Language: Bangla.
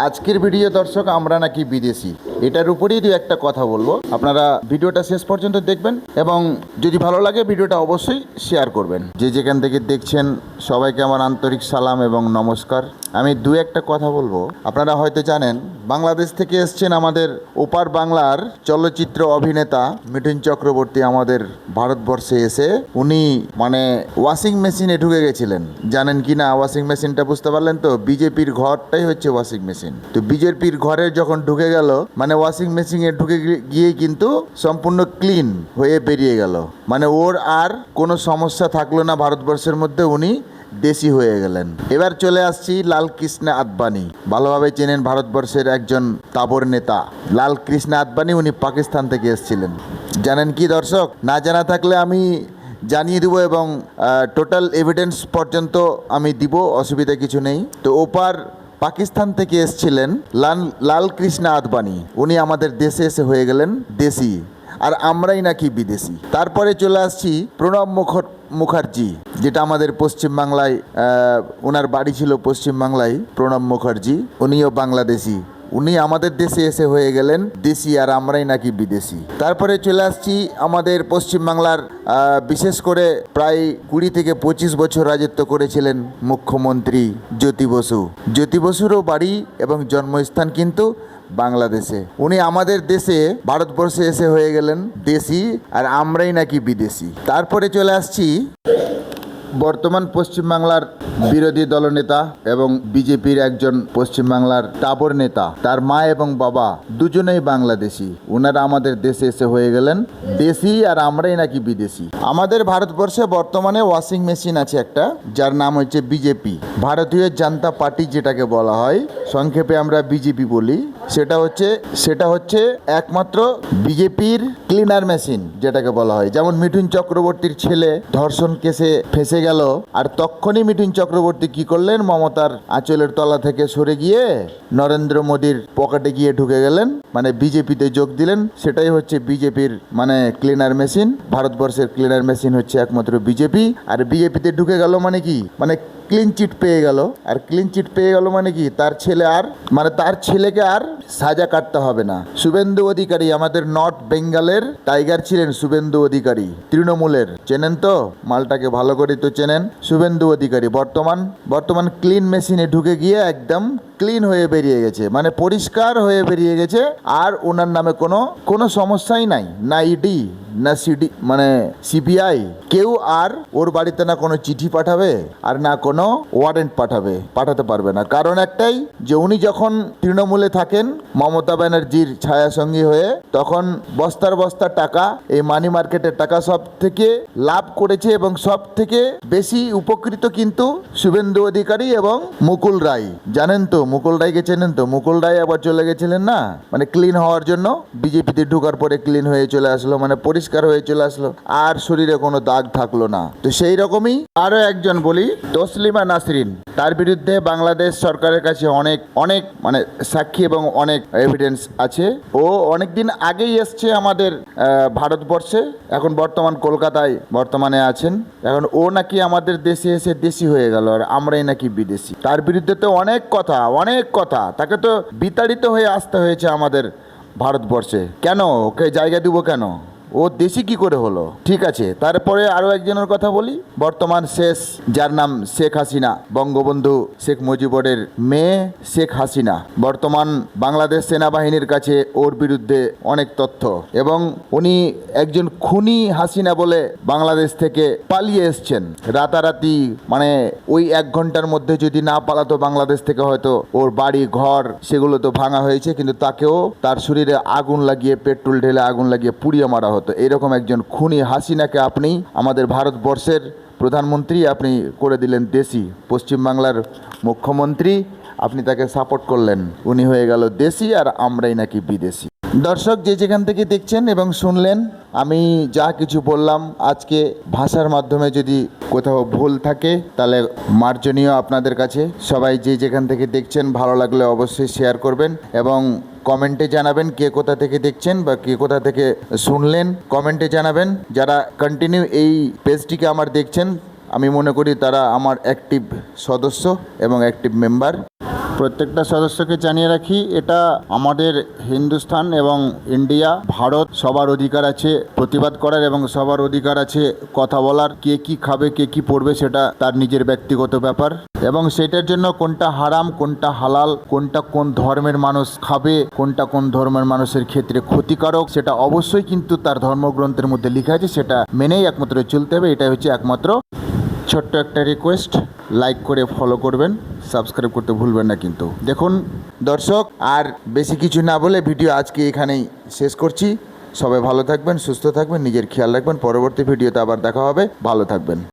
আজকের ভিডিও দর্শক আমরা নাকি বিদেশি, এটার উপরেই দু একটা কথা বলবো। আপনারা ভিডিওটা শেষ পর্যন্ত দেখবেন এবং যদি ভালো লাগে ভিডিওটা অবশ্যই শেয়ার করবেন। যে যেখান থেকে দেখছেন সবাইকে আমার আন্তরিক সালাম এবং নমস্কার। আমি দু একটা কথা বলবো। আপনারা হয়তো জানেন বাংলাদেশ থেকে এসছেন আমাদের ওপার বাংলার চলচ্চিত্র অভিনেতা মিঠুন চক্রবর্তী আমাদের ভারতবর্ষে এসে উনি ওয়াশিং মেশিনে ঢুকে গেছিলেন। জানেন কি না ওয়াশিং মেশিনটা? বুঝতে পারলেন তো? বিজেপির ঘরটাই হচ্ছে ওয়াশিং মেশিন। তো বিজেপির ঘরে যখন ঢুকে গেল ওয়াশিং মেশিনে ঢুকে গিয়ে কিন্তু সম্পূর্ণ ক্লিন হয়ে বেরিয়ে গেল। ওর আর কোনো সমস্যা থাকলো না ভারতবর্ষের মধ্যে, উনি দেশি হয়ে গেলেন। এবার চলে আসছি লালকৃষ্ণ আদবানি। ভালোভাবে চেনেন ভারতবর্ষের একজন তাবড় নেতা লালকৃষ্ণ আদবানি। উনি পাকিস্তান থেকে এসেছিলেন। জানেন কি দর্শক? না জানা থাকলে আমি জানিয়ে দেবো এবং টোটাল এভিডেন্স পর্যন্ত আমি দিব, অসুবিধা কিছু নেই। তো ওপার পাকিস্তান থেকে এসেছিলেন লালকৃষ্ণ আদবানি। উনি আমাদের দেশে এসে হয়ে গেলেন দেশি, আর আমরাই নাকি বিদেশি। তারপরে চলে আসছি প্রণব মুখার্জি, যেটা আমাদের পশ্চিমবাংলায়, ওনার বাড়ি ছিল পশ্চিমবাংলায়। প্রণব মুখার্জি উনিও বাংলাদেশি, উনি আমাদের দেশে এসে হয়ে গেলেন দেশি, আর আমরাই নাকি বিদেশি। তারপরে চলে আসছি আমাদের পশ্চিমবাংলার বিশেষ করে প্রায় 20 থেকে 25 বছর রাজত্ব করেছিলেন মুখ্যমন্ত্রী জ্যোতি বসু। জ্যোতি বসুরও বাড়ি এবং জন্মস্থান কিন্তু বাংলাদেশে। উনি আমাদের দেশে ভারতবর্ষে এসে হয়ে গেলেন দেশি, আর আমরাই নাকি বিদেশি। তারপরে চলে আসছি বর্তমান পশ্চিমবাংলার বিরোধী দলনেতা এবং বিজেপির একজন পশ্চিমবাংলার তাবড় নেতা। তার মা এবং বাবা দুজনেই বাংলাদেশি। ওনারা আমাদের দেশে এসে হয়ে গেলেন দেশি, আর আমরাই নাকি বিদেশি। আমাদের ভারতবর্ষে বর্তমানে ওয়াশিং মেশিন আছে একটা, যার নাম হচ্ছে বিজেপি, ভারতীয় জনতা পার্টি যেটাকে বলা হয়, সংক্ষেপে আমরা বিজেপি বলি। সেটা হচ্ছে একমাত্র বিজেপির ক্লিনার মেশিন যেটাকে বলা হয়। যেমন মিঠুন চক্রবর্তীর ছেলে ধর্ষণ কেসে ফেসে গেল, আর তখনই মিঠুন চক্রবর্তী কি করলেন? মমতার আঁচলের তলা থেকে সরে গিয়ে নরেন্দ্র মোদীর পকেটে গিয়ে ঢুকে গেলেন, বিজেপিতে যোগ দিলেন। সেটাই হচ্ছে বিজেপির ক্লিনার মেশিন। ভারতবর্ষের ক্লিনার মেশিন হচ্ছে একমাত্র বিজেপি। আর বিজেপিতে ঢুকে গেল কি ক্লিন চিট পেয়ে গেল। আর ক্লিন চিট পেয়ে গেল কি তার ছেলে আর তার ছেলেকে আর সাজা কাটতে হবে না। শুভেন্দু অধিকারী, আমাদের নর্থ বেঙ্গলের টাইগার ছিলেন শুভেন্দু অধিকারী, তৃণমূলের। চেনেন তো মালটাকে? ভালো করে তো চেনেন। শুভেন্দু অধিকারী বর্তমান ক্লিন মেশিনে ঢুকে গিয়ে একদম ক্লিন হয়ে বেরিয়ে গেছে, পরিষ্কার হয়ে বেরিয়ে গেছে। আর ওনার নামে কোনো সমস্যাই নাই, না ইডি না সিডি সিবিআই, কেউ আর ওর বাড়িতে না কোনো চিঠি পাঠাবে আর না কোনো ওয়ারেন্ট পাঠাতে পারবে না। কারণ একটাই, যে উনি যখন তৃণমূলে থাকেন মমতা ব্যানার্জির ছায়াসঙ্গী হয়ে, তখন বস্তার টাকা, এই মানি মার্কেটের টাকা সব থেকে লাভ করেছে এবং সব থেকে বেশি উপকৃত কিন্তু শুভেন্দু অধিকারী এবং মুকুল রায়। জানেন তো মুকুল রায়কে? চেনেন তো? মুকুল রায় আবার চলে গেছিলেন না ক্লিন হওয়ার জন্য, বিজেপিতে ঢোকার পরে ক্লিন হয়ে চলে আসলো, পরিষ্কার হয়ে চলে আসলো, আর শরীরে কোনো দাগ থাকলো না। তো সেই রকমই আরো একজন বলি, তসলিমা নাসরিন। তার বিরুদ্ধে বাংলাদেশ সরকারের কাছে অনেক সাক্ষী এবং অনেক এভিডেন্স আছে। ও অনেকদিন আগেই এসছে আমাদের ভারতবর্ষে, এখন বর্তমান কলকাতায় বর্তমানে আছেন। এখন ও নাকি আমাদের দেশে এসে দেশি হয়ে গেল, আর আমরাই নাকি বিদেশি। তার বিরুদ্ধে তো অনেক কথা, তাকে তো বিতাড়িত হয়ে আসতে হয়েছে আমাদের ভারতবর্ষে। কেন? ওকে জায়গা দিব কেন? ও দেশি কি করে হলো? ঠিক আছে। তারপরে আরো একজনের কথা বলি, বর্তমান শেষ, যার নাম শেখ হাসিনা, বঙ্গবন্ধু শেখ মুজিবুরের মেয়ে শেখ হাসিনা। বর্তমান বাংলাদেশ সেনাবাহিনীর কাছে ওর বিরুদ্ধে অনেক তথ্য, এবং উনি একজন খুনি হাসিনা বলে বাংলাদেশ থেকে পালিয়ে এসছেন রাতারাতি। ওই 1 ঘন্টার মধ্যে যদি না পালাতো বাংলাদেশ থেকে, হয়তো ওর বাড়ি ঘর সেগুলো তো ভাঙা হয়েছে, কিন্তু তাকেও তার শরীরে আগুন লাগিয়ে, পেট্রোল ঢেলে আগুন লাগিয়ে পুড়িয়ে মারা হতো। এরকম একজন খুনি হাসিনাকে আপনি আমাদের ভারতবর্ষের প্রধানমন্ত্রী আপনি করে দিলেন দেশি। পশ্চিমবাংলার মুখ্যমন্ত্রী, আপনি তাকে সাপোর্ট করলেন, উনি হয়ে গেল দেশি, আর আমরাই নাকি বিদেশি। দর্শক যে যেখান থেকে দেখছেন এবং শুনলেন, আমি যা কিছু বললাম আজকে ভাষার মাধ্যমে যদি কোথাও ভুল থাকে তাহলে মার্জনীয় আপনাদের কাছে। সবাই যে যেখান থেকে দেখছেন, ভালো লাগলে অবশ্যই শেয়ার করবেন এবং কমেন্টে জানাবেন কে কোথা থেকে দেখছেন বা কে কোথা থেকে শুনলেন, কমেন্টে জানাবেন। যারা কন্টিনিউ এই পেজটিকে আমার দেখছেন, আমি মনে করি তারা আমার অ্যাক্টিভ সদস্য এবং অ্যাক্টিভ মেম্বার। প্রত্যেকটা সদস্যকে জানিয়ে রাখি, এটা আমাদের হিন্দুস্তান এবং ইন্ডিয়া, ভারত, সবার অধিকার আছে প্রতিবাদ করার এবং সবার অধিকার আছে কথা বলার। কে কি খাবে, কে কি পড়বে, সেটা তার নিজের ব্যক্তিগত ব্যাপার, এবং সেটার জন্য কোনটা হারাম, কোনটা হালাল, কোনটা কোন ধর্মের মানুষ খাবে, কোনটা কোন ধর্মের মানুষের ক্ষেত্রে ক্ষতিকারক, সেটা অবশ্যই কিন্তু তার ধর্মগ্রন্থের মধ্যে লেখা আছে, সেটা মেনেই একমাত্র চলতে হবে। এটাই হচ্ছে একমাত্র ছোট্ট একটা রিকোয়েস্ট। লাইক করে ফলো করবেন, সাবস্ক্রাইব করতে ভুলবেন না কিন্তু। দেখুন দর্শক, আর বেশি কিছু না বলে ভিডিও আজকে এখানেই শেষ করছি। সবাই ভালো থাকবেন, সুস্থ থাকবেন, নিজের খেয়াল রাখবেন। পরবর্তী ভিডিওতে আবার দেখা হবে। ভালো থাকবেন।